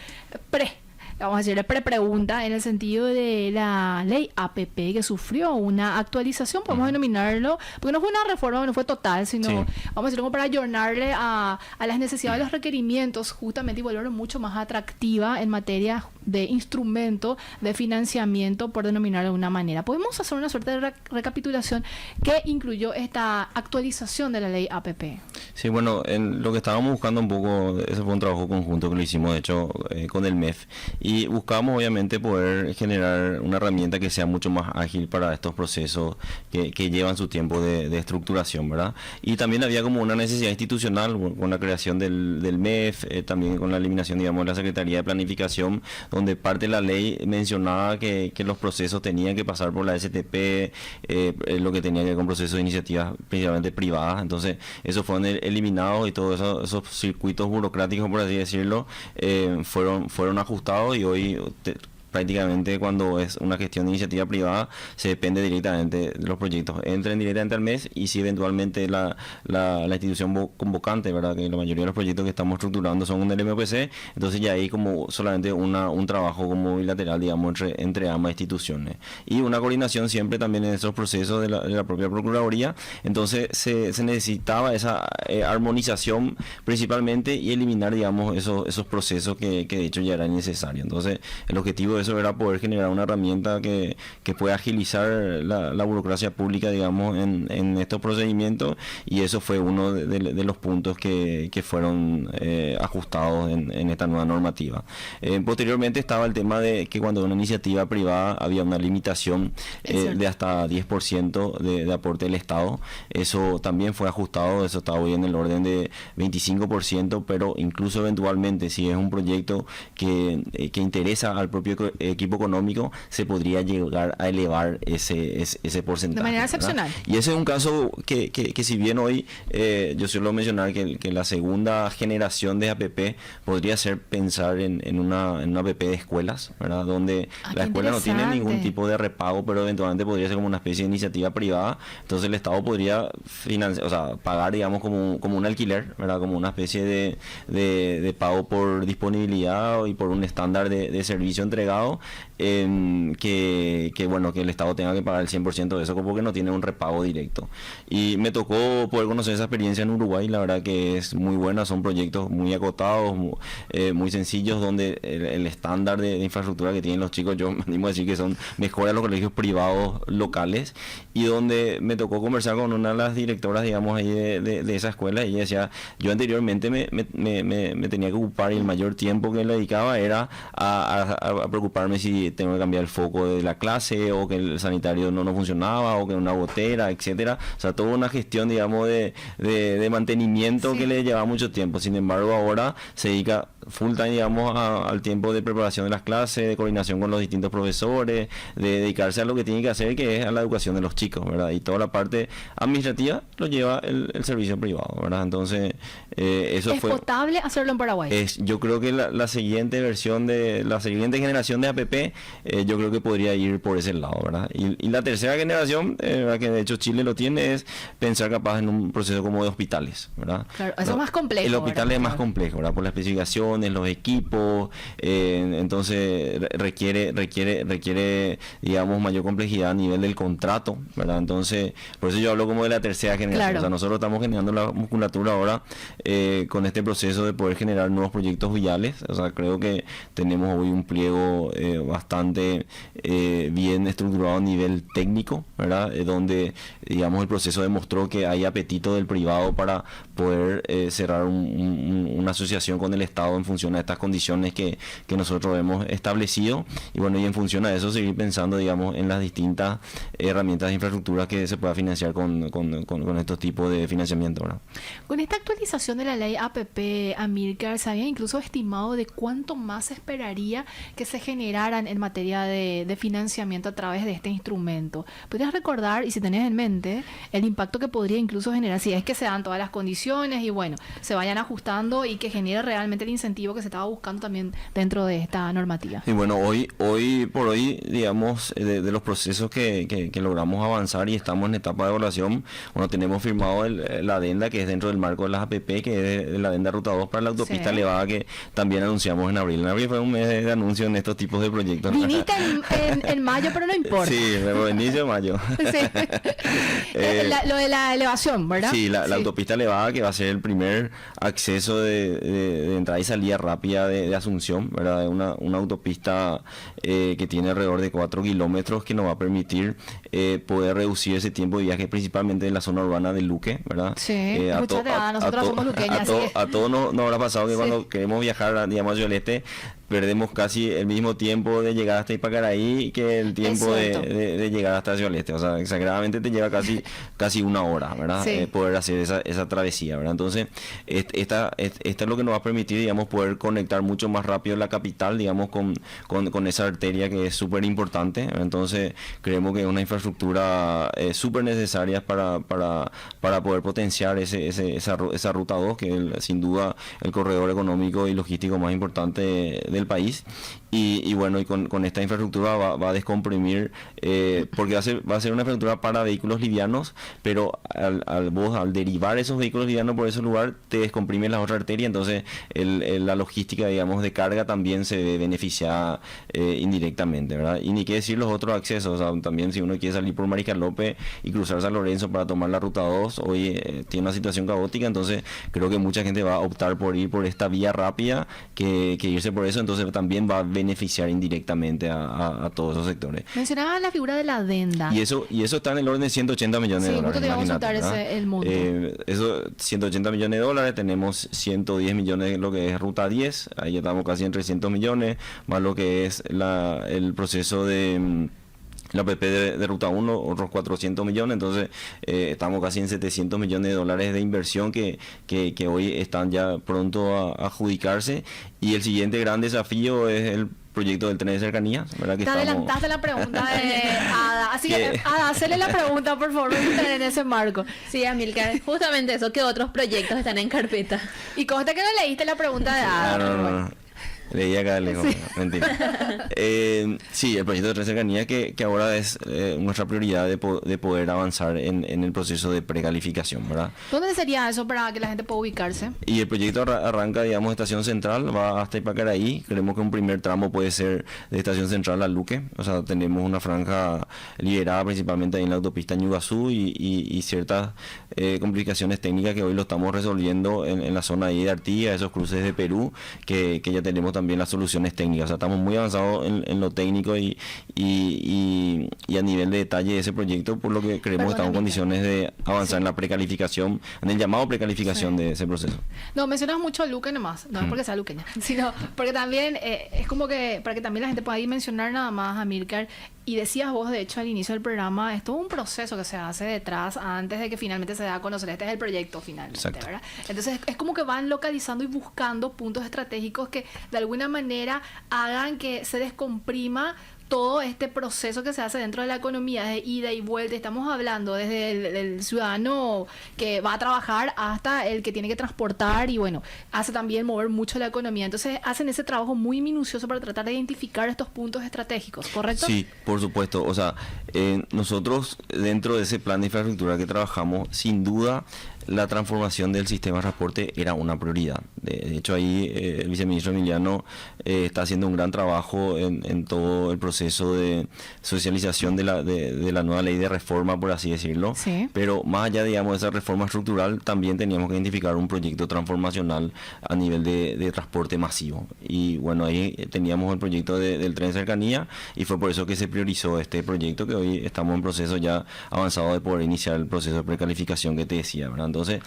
vamos a decirle pregunta en el sentido de la ley APP, que sufrió una actualización, podemos denominarlo, porque no fue una reforma, no fue total, sino vamos a decirlo como para ayornarle a las necesidades de los requerimientos justamente y volverlo mucho más atractiva en materia de instrumento de financiamiento, por denominarlo de una manera. Podemos hacer una suerte de recapitulación que incluyó esta actualización de la ley APP. Sí, bueno, en lo que estábamos buscando un poco, ese fue un trabajo conjunto que lo hicimos, de hecho, con el MEF, y buscamos obviamente poder generar una herramienta que sea mucho más ágil para estos procesos que llevan su tiempo de estructuración, ¿verdad? Y también había como una necesidad institucional con la creación del MEF, también con la eliminación, digamos, de la Secretaría de Planificación, donde parte de la ley mencionaba que los procesos tenían que pasar por la STP, lo que tenía que ver con procesos de iniciativas principalmente privadas. Entonces, esos fueron eliminados y todos esos circuitos burocráticos, por así decirlo, fueron ajustados, y hoy prácticamente cuando es una gestión de iniciativa privada se depende directamente de los proyectos, entren directamente al mes, y si eventualmente la institución convocante, ¿verdad?, que la mayoría de los proyectos que estamos estructurando son del MPC, entonces ya hay como solamente un trabajo como bilateral, digamos, entre ambas instituciones, y una coordinación siempre también en esos procesos de la propia Procuraduría. Entonces se necesitaba esa armonización principalmente y eliminar, digamos, esos procesos que de hecho ya eran necesarios. Entonces el objetivo de eso era poder generar una herramienta que pueda agilizar la burocracia pública, digamos, en estos procedimientos, y eso fue uno de los puntos que fueron ajustados en esta nueva normativa. Posteriormente estaba el tema de que cuando una iniciativa privada había una limitación de hasta 10% de aporte del Estado. Eso también fue ajustado, eso está hoy en el orden de 25%, pero incluso eventualmente si es un proyecto que interesa al propio equipo económico, se podría llegar a elevar ese porcentaje. De manera ¿verdad? excepcional. Y ese es un caso que si bien hoy yo suelo mencionar que la segunda generación de APP podría ser pensar en una APP de escuelas, ¿verdad? Donde la escuela no tiene ningún tipo de repago, pero eventualmente podría ser como una especie de iniciativa privada. Entonces el Estado podría financiar, o sea, pagar, digamos, como un alquiler, ¿verdad? Como una especie de pago por disponibilidad y por un estándar de servicio entregado, que el Estado tenga que pagar el 100% de eso porque no tiene un repago directo. Y me tocó poder conocer esa experiencia en Uruguay, la verdad que es muy buena, son proyectos muy acotados, muy sencillos, donde el estándar de infraestructura que tienen los chicos, yo me animo a decir que son mejores a los colegios privados locales, y donde me tocó conversar con una de las directoras, digamos, ahí de esa escuela, y ella decía, yo anteriormente me tenía que ocupar, y el mayor tiempo que le dedicaba era a preocuparme si tengo que cambiar el foco de la clase, o que el sanitario no funcionaba, o que una gotera, etcétera. O sea, toda una gestión, digamos, de mantenimiento, sí, que le lleva mucho tiempo. Sin embargo, ahora se dedica full time, digamos, al tiempo de preparación de las clases, de coordinación con los distintos profesores, de dedicarse a lo que tiene que hacer, que es a la educación de los chicos, ¿verdad? Y toda la parte administrativa lo lleva el servicio privado, ¿verdad? Entonces, eso ¿Es potable hacerlo en Paraguay? Yo creo que la siguiente versión la siguiente generación de APP, yo creo que podría ir por ese lado, ¿verdad? Y la tercera generación, que de hecho Chile lo tiene, es pensar capaz en un proceso como de hospitales, ¿verdad? Claro, eso es más complejo. El hospital, ¿verdad?, es más complejo, ¿verdad? Por las especificaciones, los equipos, entonces requiere, digamos, mayor complejidad a nivel del contrato, ¿verdad? Entonces, por eso yo hablo como de la tercera generación. Claro. O sea, nosotros estamos generando la musculatura ahora con este proceso de poder generar nuevos proyectos viales. O sea, creo que tenemos hoy un pliego bastante bien estructurado a nivel técnico, ¿verdad? Donde, digamos, el proceso demostró que hay apetito del privado para poder cerrar una asociación con el Estado en función a estas condiciones que nosotros hemos establecido, y bueno, y en función a eso seguir pensando, digamos, en las distintas herramientas de infraestructura que se pueda financiar con estos tipos de financiamiento, ¿verdad? Con esta actualización de la ley APP, Amílcar, se había incluso estimado de cuánto más se esperaría que se generaran en materia de financiamiento a través de este instrumento. ¿Podrías recordar, y si tenés en mente, el impacto que podría incluso generar si es que se dan todas las condiciones y bueno, se vayan ajustando y que genere realmente el incentivo que se estaba buscando también dentro de esta normativa? Y bueno, hoy por hoy, digamos, de los procesos que logramos avanzar y estamos en etapa de evaluación, bueno, tenemos firmado la adenda que es dentro del marco de las APP, que es la adenda Ruta 2 para la autopista, sí, elevada, que también anunciamos en abril. En abril fue un mes de anuncio en estos tipos de proyectos. Viniste en mayo, pero no importa. Sí, pero inicio de mayo. Sí. Lo de la elevación, ¿verdad? Sí, la autopista elevada, que va a ser el primer acceso de entrada y salida rápida de Asunción, ¿verdad? Una autopista que tiene alrededor de 4 kilómetros, que nos va a permitir poder reducir ese tiempo de viaje, principalmente en la zona urbana de Luque, ¿verdad? Sí, nosotros somos luqueñas. A todos nos habrá pasado que cuando queremos viajar, digamos, a Ciudad del Este, perdemos casi el mismo tiempo de llegar hasta Ipacaraí que el tiempo de llegar hasta Ciudad del Este. O sea, exageradamente te lleva casi una hora, ¿verdad? Sí. Poder hacer esa travesía, ¿verdad? Entonces, esta es lo que nos va a permitir, digamos, poder conectar mucho más rápido la capital, digamos, con esa arteria que es súper importante. Entonces, creemos que es una infraestructura súper necesaria para poder potenciar esa ruta 2, que es sin duda el corredor económico y logístico más importante del país. Y bueno, y con esta infraestructura va a descomprimir, porque va a ser una infraestructura para vehículos livianos, pero al derivar esos vehículos livianos por ese lugar, te descomprime la otra arteria, entonces la logística, digamos, de carga también se ve beneficiada indirectamente, ¿verdad? Y ni qué decir los otros accesos. O sea, también si uno quiere salir por Mariscal López y cruzar San Lorenzo para tomar la ruta 2, hoy tiene una situación caótica, entonces creo que mucha gente va a optar por ir por esta vía rápida que irse por eso, entonces también va a beneficiar indirectamente a todos esos sectores. Mencionaba la figura de la adenda. Y eso está en el orden de 180 millones de dólares. Sí, te vamos a contar el monto. Eso, 180 millones de dólares, tenemos 110 millones de lo que es Ruta 10, ahí estamos casi en 300 millones, más lo que es el proceso de la APP de Ruta 1, otros 400 millones, entonces estamos casi en 700 millones de dólares de inversión que hoy están ya pronto a adjudicarse, y el siguiente gran desafío es proyecto del tren de cercanías, ¿verdad? Que Te adelantaste la pregunta de Ada. Así que, Ada, hacele la pregunta, por favor, en ese marco. Sí, Amílcar, justamente eso, que otros proyectos están en carpeta. Y consta que no leíste la pregunta de Ada. No. Leí acá lejos, sí. Mentira. Sí, el proyecto de tren de cercanía que ahora es nuestra prioridad de poder avanzar en el proceso de precalificación, ¿verdad? ¿Dónde sería eso para que la gente pueda ubicarse? Y el proyecto arranca, digamos, de Estación Central, va hasta Ipacaraí. Creemos que un primer tramo puede ser de Estación Central a Luque. O sea, tenemos una franja liberada principalmente ahí en la autopista Ñuguazú y ciertas complicaciones técnicas que hoy lo estamos resolviendo en la zona ahí de Artigas, esos cruces de Perú, que ya tenemos también las soluciones técnicas. O sea, estamos muy avanzados en lo técnico y a nivel de detalle de ese proyecto, por lo que creemos que estamos en condiciones de avanzar en la precalificación, en el llamado precalificación de ese proceso. No, mencionas mucho Luque nomás, no es porque sea luqueña, sino porque también es como que para que también la gente pueda dimensionar nada más, Amílcar. Y decías vos, de hecho, al inicio del programa, es todo un proceso que se hace detrás antes de que finalmente se dé a conocer. Este es el proyecto finalmente, ¿verdad? Entonces, es como que van localizando y buscando puntos estratégicos que de alguna manera hagan que se descomprima todo este proceso que se hace dentro de la economía de ida y vuelta. Estamos hablando desde el ciudadano que va a trabajar hasta el que tiene que transportar y bueno, hace también mover mucho la economía. Entonces hacen ese trabajo muy minucioso para tratar de identificar estos puntos estratégicos, ¿correcto? Sí, por supuesto. O sea, nosotros dentro de ese plan de infraestructura que trabajamos, sin duda la transformación del sistema de transporte era una prioridad. De hecho, ahí el viceministro Emiliano está haciendo un gran trabajo en todo el proceso de socialización de la nueva ley de reforma, por así decirlo. Sí. Pero más allá, digamos, de esa reforma estructural, también teníamos que identificar un proyecto transformacional a nivel de transporte masivo. Y bueno, ahí teníamos el proyecto del tren de cercanía y fue por eso que se priorizó este proyecto, que hoy estamos en proceso ya avanzado de poder iniciar el proceso de precalificación que te decía, ¿verdad? Entonces,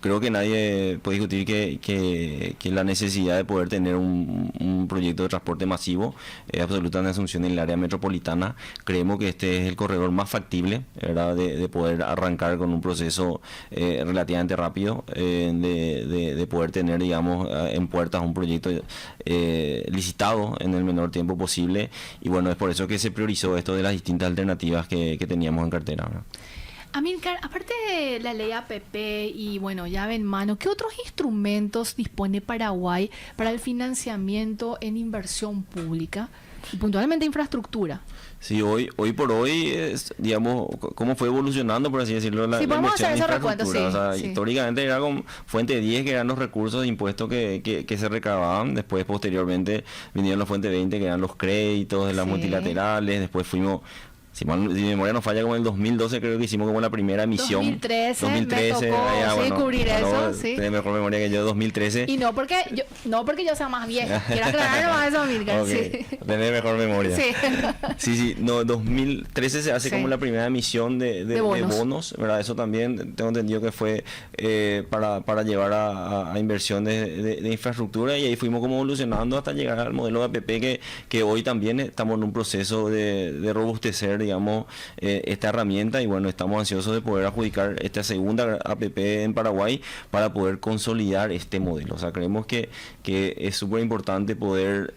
creo que nadie puede discutir que la necesidad de poder tener un proyecto de transporte masivo es absoluta en Asunción en el área metropolitana. Creemos que este es el corredor más factible, ¿verdad? De poder arrancar con un proceso relativamente rápido, de poder tener, digamos, en puertas un proyecto licitado en el menor tiempo posible. Y bueno, es por eso que se priorizó esto de las distintas alternativas que teníamos en cartera, ¿verdad? Amílcar, aparte de la ley APP y bueno, llave en mano, ¿qué otros instrumentos dispone Paraguay para el financiamiento en inversión pública y puntualmente infraestructura? Sí, hoy por hoy, digamos, cómo fue evolucionando, por así decirlo, la inversión en infraestructura. O sea, históricamente era con fuente 10, que eran los recursos de impuestos que se recababan. Después, posteriormente, vinieron los fuente 20, que eran los créditos de las multilaterales. Después fuimos... Si mi memoria no falla, como en el 2012 creo que hicimos como la primera emisión. 2013 me tocó cubrir eso, sí. Tenés mejor memoria que yo, 2013. Y no porque yo sea más vieja, quiero aclarar nomás eso, Amílcar. Okay. Sí. Tenés mejor memoria. Sí. Sí, no, 2013 se hace como la primera emisión de bonos, ¿verdad? Eso también tengo entendido que fue para llevar a inversiones de infraestructura, y ahí fuimos como evolucionando hasta llegar al modelo de APP que hoy también estamos en un proceso de robustecer, digamos, esta herramienta, y bueno, estamos ansiosos de poder adjudicar esta segunda APP en Paraguay para poder consolidar este modelo. O sea, creemos que es súper importante poder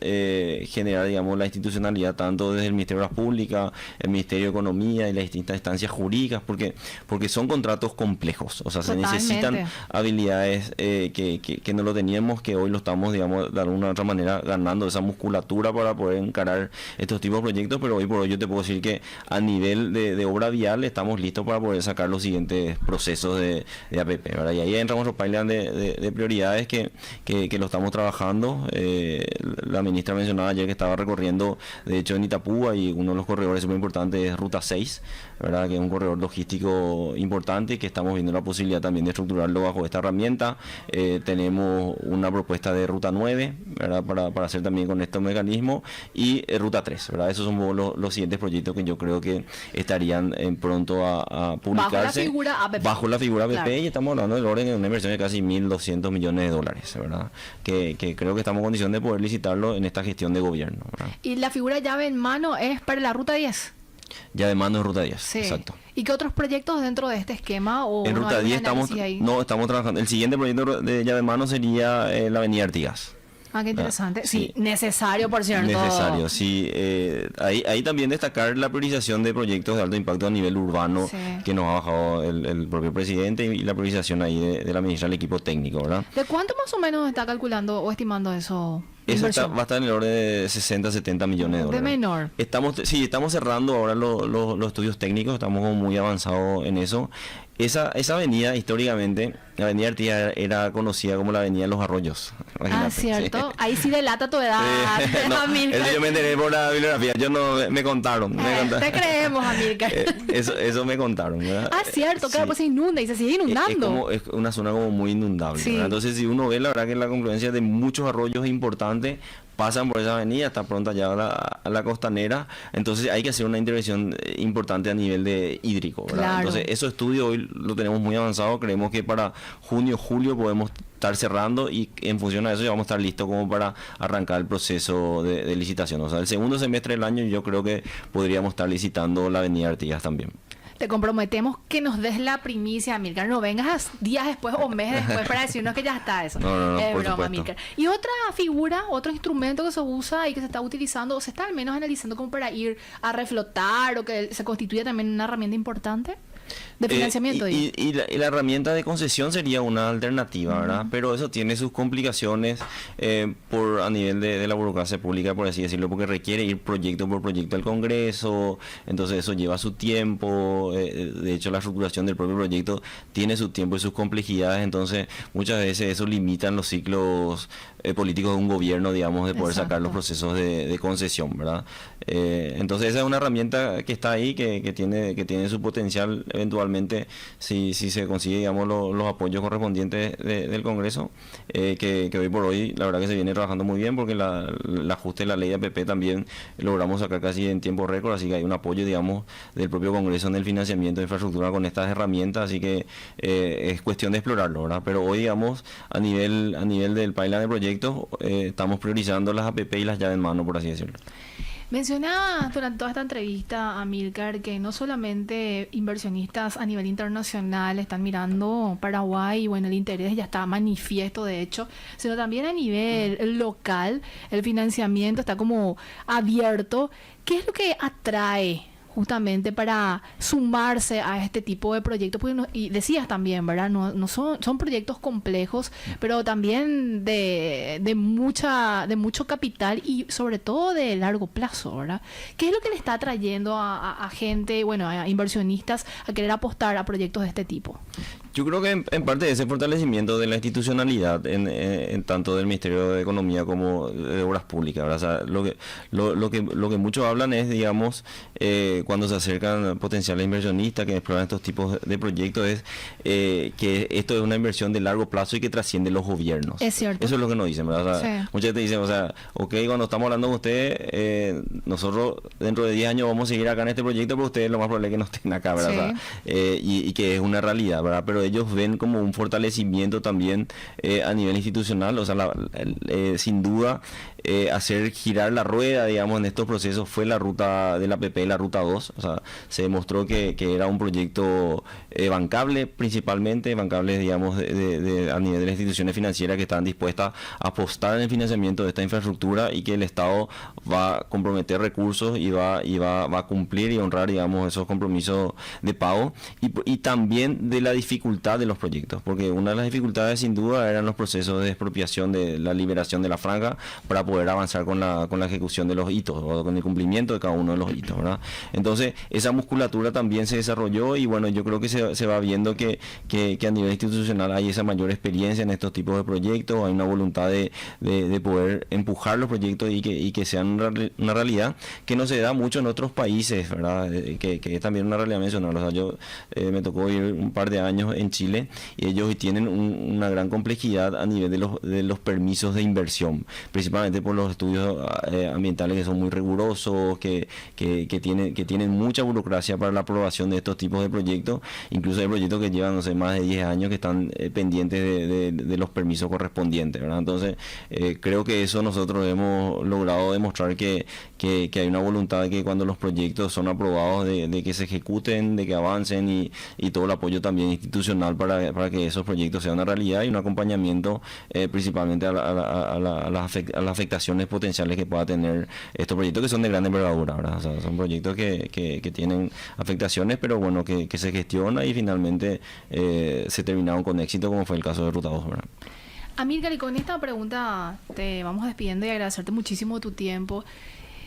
generar, digamos, la institucionalidad tanto desde el Ministerio de Obras Públicas, el Ministerio de Economía y las distintas instancias jurídicas, porque son contratos complejos. O sea, Totalmente. Se necesitan habilidades que no lo teníamos, que hoy lo estamos, digamos, de alguna u otra manera ganando esa musculatura para poder encarar estos tipos de proyectos, pero hoy por hoy yo te puedo decir que a nivel de obra vial estamos listos para poder sacar los siguientes procesos de APP, ¿verdad? Y ahí entra nuestro pipeline de prioridades que lo estamos trabajando. La ministra mencionaba ayer que estaba recorriendo, de hecho, en Itapúa, y uno de los corredores súper importantes es Ruta 6, ¿verdad? Que es un corredor logístico importante, que estamos viendo la posibilidad también de estructurarlo bajo esta herramienta. Tenemos una propuesta de Ruta 9, ¿verdad? Para hacer también con estos mecanismos, y Ruta 3, ¿verdad? Esos son los siguientes proyectos que yo creo que estarían pronto a publicarse bajo la figura APP, claro. Y estamos hablando del orden de una inversión de casi 1.200 millones de dólares, ¿verdad? Que creo que estamos en condición de poder licitarlo en esta gestión de gobierno, ¿verdad? ¿Y la figura llave en mano es para la Ruta 10? Ya de mano es Ruta 10, sí. Exacto. ¿Y qué otros proyectos dentro de este esquema? ¿O en Ruta 10 estamos trabajando. El siguiente proyecto de llave en mano sería la Avenida Artigas. Ah, qué interesante. Sí, necesario, por cierto. Necesario, sí. Ahí también destacar la priorización de proyectos de alto impacto a nivel urbano, que nos ha bajado el propio presidente, y la priorización ahí de la ministra del equipo técnico, ¿verdad? ¿De cuánto más o menos está calculando o estimando eso? Eso va a estar en el orden de 60, 70 millones de dólares. De menor. Estamos cerrando ahora los estudios técnicos, estamos como muy avanzados en eso. Esa avenida, históricamente, la avenida Artigas era conocida como la avenida de los Arroyos. Imagínate. ¿Cierto? Sí. Ahí sí delata tu edad. No, eso yo me enteré por la bibliografía, me contaron. Te creemos, Amílcar. Eso me contaron, ¿verdad? Cierto, claro, pues se inunda y se sigue inundando. Es una zona como muy inundable, ¿verdad? Entonces, si uno ve, la verdad que la confluencia de muchos arroyos importantes pasan por esa avenida, está pronta ya a la costanera, entonces hay que hacer una intervención importante a nivel de hídrico, ¿verdad? Claro. Entonces, esos estudios hoy lo tenemos muy avanzado, creemos que para junio, julio podemos estar cerrando, y en función a eso ya vamos a estar listos como para arrancar el proceso de licitación. O sea, el segundo semestre del año yo creo que podríamos estar licitando la avenida Artigas también. Te comprometemos que nos des la primicia, Amílcar. No vengas días después o meses después para decirnos que ya está eso. No, es por broma, supuesto. Amílcar. Y otra figura, otro instrumento que se usa y que se está utilizando, o se está al menos analizando como para ir a reflotar, o que se constituye también una herramienta importante de financiamiento. Y la herramienta de concesión sería una alternativa, ¿verdad? Pero eso tiene sus complicaciones a nivel de la burocracia pública, por así decirlo, porque requiere ir proyecto por proyecto al Congreso, entonces eso lleva su tiempo. De hecho, la estructuración del propio proyecto tiene su tiempo y sus complejidades, entonces muchas veces eso limita los ciclos políticos de un gobierno, digamos, de poder sacar los procesos de concesión, ¿verdad? Entonces esa es una herramienta que está ahí, que tiene su potencial eventualmente, si se consigue, digamos, los apoyos correspondientes del Congreso, que hoy por hoy la verdad que se viene trabajando muy bien, porque el ajuste de la ley de APP también logramos sacar casi en tiempo récord, así que hay un apoyo, digamos, del propio Congreso en el financiamiento de infraestructura con estas herramientas, así que es cuestión de explorarlo, ¿verdad? Pero hoy, digamos, a nivel del pipeline de proyectos, estamos priorizando las APP y las llaves en mano, por así decirlo. Mencionaba durante toda esta entrevista, Amílcar, que no solamente inversionistas a nivel internacional están mirando Paraguay, bueno, el interés ya está manifiesto, de hecho, sino también a nivel local, el financiamiento está como abierto. ¿Qué es lo que atrae justamente para sumarse a este tipo de proyectos? Porque y decías también, ¿verdad? No son proyectos complejos, pero también de mucho capital y sobre todo de largo plazo, ¿verdad? ¿Qué es lo que le está atrayendo a gente, bueno, a inversionistas a querer apostar a proyectos de este tipo? Yo creo que en parte de ese fortalecimiento de la institucionalidad en tanto del Ministerio de Economía como de Obras Públicas, ¿verdad? O sea, lo que muchos hablan es, digamos, cuando se acercan potenciales inversionistas que exploran estos tipos de proyectos, es que esto es una inversión de largo plazo y que trasciende los gobiernos. Es cierto. Eso es lo que nos dicen, ¿verdad? O sea, muchas veces dicen, o sea, ok, cuando estamos hablando con ustedes, nosotros dentro de 10 años vamos a seguir acá en este proyecto, pero ustedes lo más probable es que no estén acá, ¿verdad? Sí. O sea, y que es una realidad, ¿verdad? Pero ellos ven como un fortalecimiento también a nivel institucional, o sea, sin duda hacer girar la rueda, digamos, en estos procesos fue la ruta de la APP, la ruta 2, o sea, se demostró que era un proyecto bancable, principalmente bancable, digamos, a nivel de las instituciones financieras que están dispuestas a apostar en el financiamiento de esta infraestructura, y que el Estado va a comprometer recursos y va a cumplir y honrar, digamos, esos compromisos de pago, y también de la dificultad de los proyectos, porque una de las dificultades sin duda eran los procesos de expropiación de la liberación de la franja para poder avanzar con la ejecución de los hitos o con el cumplimiento de cada uno de los hitos, ¿verdad? Entonces esa musculatura también se desarrolló, y bueno, yo creo que se va viendo que a nivel institucional hay esa mayor experiencia en estos tipos de proyectos, hay una voluntad de poder empujar los proyectos y que sean una realidad que no se da mucho en otros países, ¿verdad? Que es también una realidad mencionar. O sea, yo me tocó ir un par de años en Chile, y ellos tienen una gran complejidad a nivel de los permisos de inversión, principalmente por los estudios ambientales que son muy rigurosos, que tienen mucha burocracia para la aprobación de estos tipos de proyectos. Incluso hay proyectos que llevan, no sé, más de 10 años que están pendientes de los permisos correspondientes, ¿verdad? Entonces creo que eso nosotros hemos logrado demostrar que hay una voluntad de que cuando los proyectos son aprobados de que se ejecuten, de que avancen, y todo el apoyo también institucional institucional para que esos proyectos sean una realidad y un acompañamiento principalmente a las afectaciones potenciales que pueda tener estos proyectos que son de gran envergadura, ¿verdad? O sea, son proyectos que tienen afectaciones, pero bueno, que se gestiona y finalmente se terminaron con éxito, como fue el caso de Ruta 2, ¿verdad? Amílcar, y con esta pregunta te vamos despidiendo y agradecerte muchísimo tu tiempo.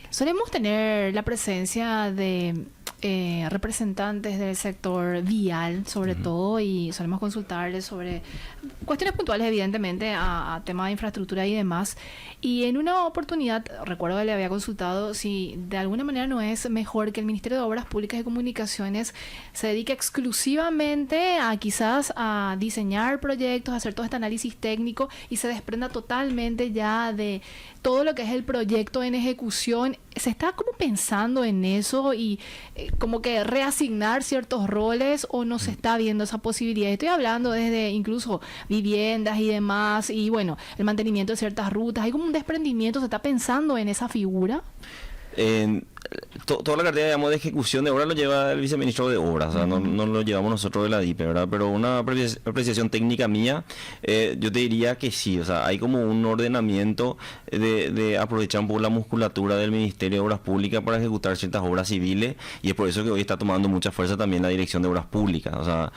Solemos tener la presencia de representantes del sector vial, sobre todo, y solemos consultarles sobre cuestiones puntuales, evidentemente, a temas de infraestructura y demás. Y en una oportunidad, recuerdo que le había consultado si de alguna manera no es mejor que el Ministerio de Obras Públicas y Comunicaciones se dedique exclusivamente a quizás a diseñar proyectos, a hacer todo este análisis técnico y se desprenda totalmente ya de todo lo que es el proyecto en ejecución. ¿Se está como pensando en eso y como que reasignar ciertos roles, o no se está viendo esa posibilidad? Estoy hablando desde incluso viviendas y demás, y bueno, el mantenimiento de ciertas rutas. ¿Hay como un desprendimiento? ¿Se está pensando en esa figura? Toda la cartera, digamos, de ejecución de obras lo lleva el viceministro de Obras, o sea, no lo llevamos nosotros de la DIPE, ¿verdad? Pero una apreciación técnica mía, yo te diría que sí, o sea, hay como un ordenamiento de aprovechar un poco la musculatura del Ministerio de Obras Públicas para ejecutar ciertas obras civiles, y es por eso que hoy está tomando mucha fuerza también la Dirección de Obras Públicas, o sea,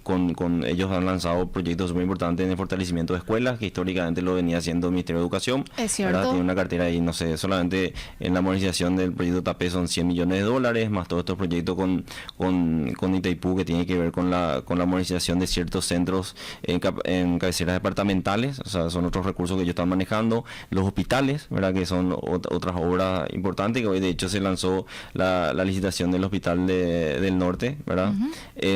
con ellos han lanzado proyectos muy importantes en el fortalecimiento de escuelas, que históricamente lo venía haciendo el Ministerio de Educación. Es cierto. ¿Verdad? Tiene una cartera ahí, no sé, solamente en la modernización del proyecto TAPE son $100 millones, más todos estos proyectos con Itaipú, que tiene que ver con la modernización de ciertos centros en cabeceras departamentales, o sea, son otros recursos que ellos están manejando, los hospitales, ¿verdad? Que son otras obras importantes, que hoy de hecho se lanzó la licitación del Hospital del Norte, ¿verdad?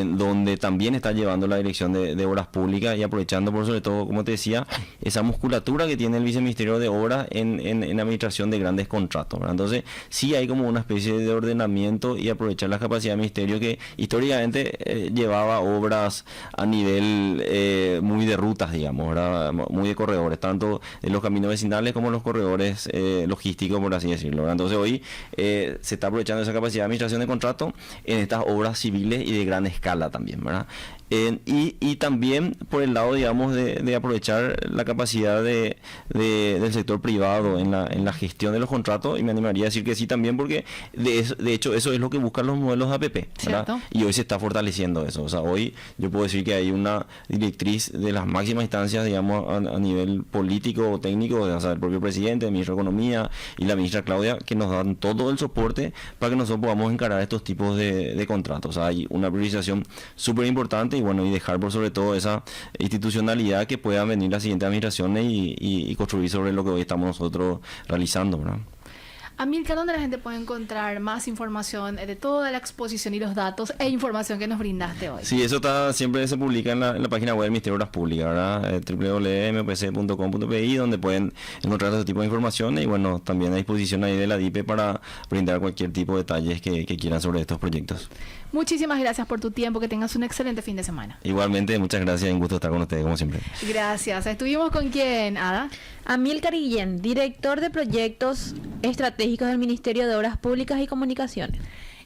Donde también está llevando la Dirección de Obras Públicas y aprovechando por sobre todo, como te decía, esa musculatura que tiene el Viceministerio de Obras en administración de grandes contratos, ¿verdad? Entonces, sí hay como una especie de ordenamiento y aprovechar la capacidad del ministerio que históricamente llevaba obras a nivel muy de rutas, digamos, ¿verdad? Muy de corredores, tanto en los caminos vecinales como en los corredores logísticos, por así decirlo, ¿verdad? Entonces hoy se está aprovechando esa capacidad de administración de contrato en estas obras civiles y de gran escala también, ¿verdad? Y también por el lado, digamos, de aprovechar la capacidad del sector privado en la gestión de los contratos, y me animaría a decir que sí también, porque de hecho eso es lo que buscan los modelos de APP, ¿verdad? Cierto. Y hoy se está fortaleciendo eso. O sea, hoy yo puedo decir que hay una directriz de las máximas instancias, digamos, a nivel político o técnico, o sea, el propio presidente, el ministro de Economía y la ministra Claudia, que nos dan todo el soporte para que nosotros podamos encarar estos tipos de contratos. O sea, hay una priorización súper importante, y bueno, y dejar por sobre todo esa institucionalidad que puedan venir las siguientes administraciones y construir sobre lo que hoy estamos nosotros realizando, ¿verdad? Amílcar, ¿dónde la gente puede encontrar más información de toda la exposición y los datos e información que nos brindaste hoy? Sí, eso siempre se publica en la página web del Ministerio de Obras Públicas, ¿verdad? www.mpc.com.pi, donde pueden encontrar ese tipo de información, y bueno, también a disposición ahí de la DIPE para brindar cualquier tipo de detalles que quieran sobre estos proyectos. Muchísimas gracias por tu tiempo, que tengas un excelente fin de semana. Igualmente, muchas gracias, un gusto estar con ustedes, como siempre. Gracias. ¿Estuvimos con quién, Ada? Amílcar Guillén, director de proyectos estratégicos del Ministerio de Obras Públicas y Comunicaciones.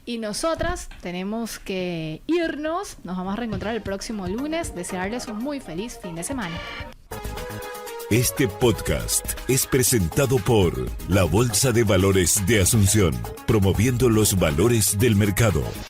Y nosotras tenemos que irnos. Nos vamos a reencontrar el próximo lunes. Desearles un muy feliz fin de semana. Este podcast es presentado por la Bolsa de Valores de Asunción, promoviendo los valores del mercado.